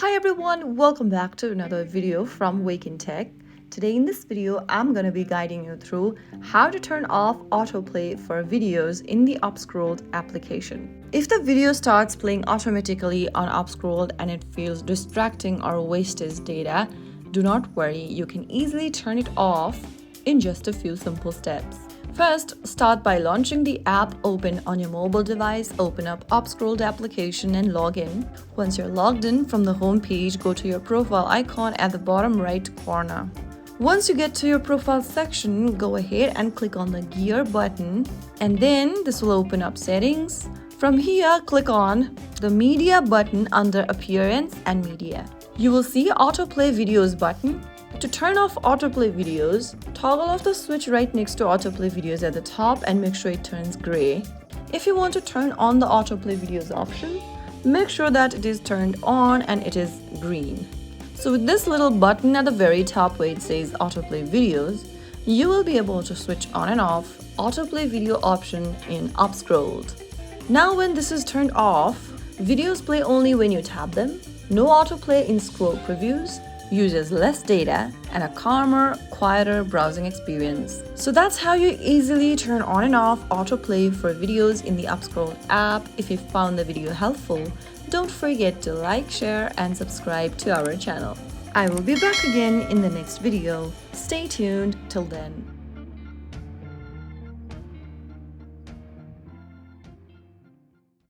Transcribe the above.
Hi everyone, welcome back to another video from Wake&Tech. Today in this video, I'm going to be guiding you through how to turn off autoplay for videos in the UpScrolled application. If the video starts playing automatically on UpScrolled and it feels distracting or wastes data, do not worry, you can easily turn it off in just a few simple steps. First, start by launching the app. Open on your mobile device, open up UpScrolled application and log in. Once you're logged in, from the home page, go to your profile icon at the bottom right corner. Once you get to your profile section, go ahead and click on the gear button, and then this will open up settings. From here, click on the media button under appearance and media. You will see autoplay videos button. To turn off autoplay videos, toggle off the switch right next to autoplay videos at the top and make sure it turns gray. If you want to turn on the autoplay videos option, make sure that it is turned on and it is green. So with this little button at the very top where it says autoplay videos, you will be able to switch on and off autoplay video option in UpScrolled. Now when this is turned off, videos play only when you tap them, no autoplay in scroll previews, uses less data, and a calmer, quieter browsing experience. So that's how you easily turn on and off autoplay for videos in the UpScrolled app. If you found the video helpful, don't forget to like, share, and subscribe to our channel. I will be back again in the next video. Stay tuned till then.